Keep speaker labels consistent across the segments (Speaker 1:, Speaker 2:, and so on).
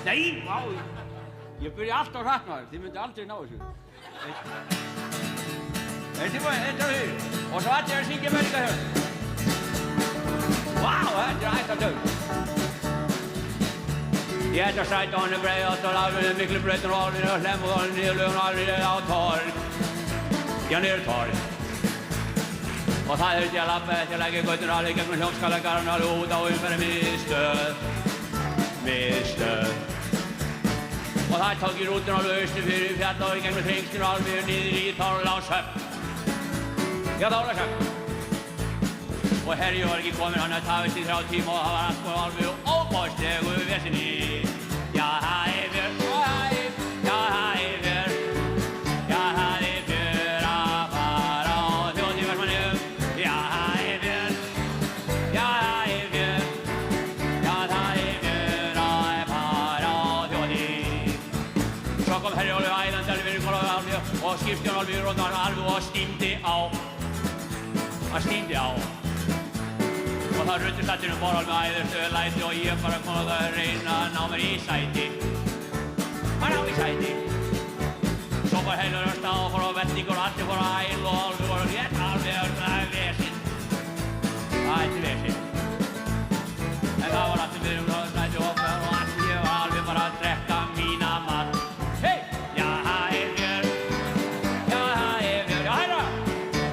Speaker 1: Nei, vá, ég byrja alltaf hratt maður, þið myndi aldrei ná þessu. Er þið búin, þetta er því. Og svo allir að syngja með líka hér. Vá, þetta er hægt að dög. Ég ætla að sæta honum breiðast og lafinu miklu breytur og álinu og hlemm og honum niður lögun og álinu á torg. Já, niður torg. Og það þurfti að labba eftir að leggja götun alveg gegnum hljómskalagarn alveg út á umferð miðstöð. Og það tók í rútun alveg austur fyrir fjall og gegnum Hringstin og alveg niður í Þorlákshöfn. Já, Þorlákshöfn. Og herri var ekki kominn, hann tafist í 3 tíma og það var allt og alveg óbóðslegu vesinni. Já, það er fjör, já, það er fjör að fara á þjóðtímarsmannum. Já, það er fjör, já, það er fjör að fara á þjóðtíð. Svo kom herri Ólfi æðandi alveg fyrir kóla og skipstjórn alveg í rótan alveg og stímdi á. Og það ruddist allir borðal með æðurstöðu læti og ég bara kom að reyna að ná mér í sæti. Að ná í sæti. Svo var heilur á stað og fór á vellingur og allir fór á æl og alveg voru rétt alveg vesinn. Það er vesinn. En það var allir fyrir á sæti og allir ég var alveg bara að drekka mína mat. Hei! Já, það er fjör. Já, það er fjör. Já, hæra!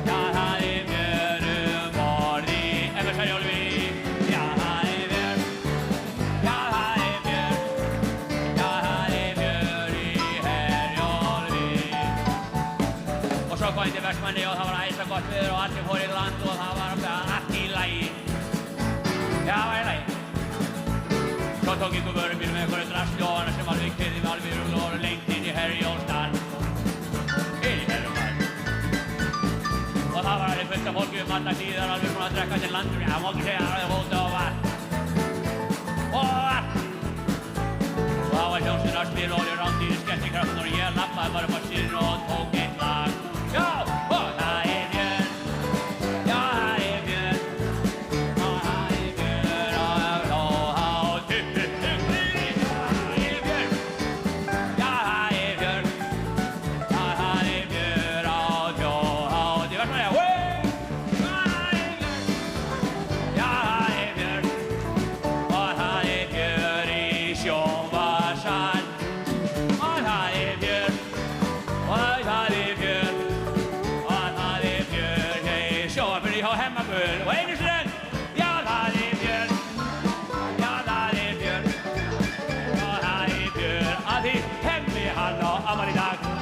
Speaker 1: Já, það er fjör borði. Ef það Ólfi. Svo kom ég til Vestmanni og það var æðislega gott veður og allir fór í land og það var allt í lagi. Já, það var í lagi. Svo tók ykkur vörubíl með einhverju drasli ofan sem alveg keyrði mig alveg og voru lengt inn í Herjólfsdal. Inn í Herjólfsdal. Og það var alveg fullt af fólki alla síðar alveg svona að drekka til landur. Já, má ekki segja að það hóta og vatn. Og vatn. Og það var hljómsveitin að spila og rándýri skemmtikraftur og ég labbaði bara upp á síðuna og tók eitt lag. Já, og það er fjör, já, það er fjör, og það er fjör á tuttugu gríðir. Það er fjör, já, það er fjör, já, það er fjör á þjóðhátíð Vestmannaeyja. Já, það er fjör, og það er fjör í Sjónvarpssal. Og það er fjör, og það er fjör. Sjónvarpinu hjá Hemmagull og einu sinni enn. Já, það er fjör. Já, það er fjör. Já, það er fjör. Að því Hemmi hann á afmæli í dag.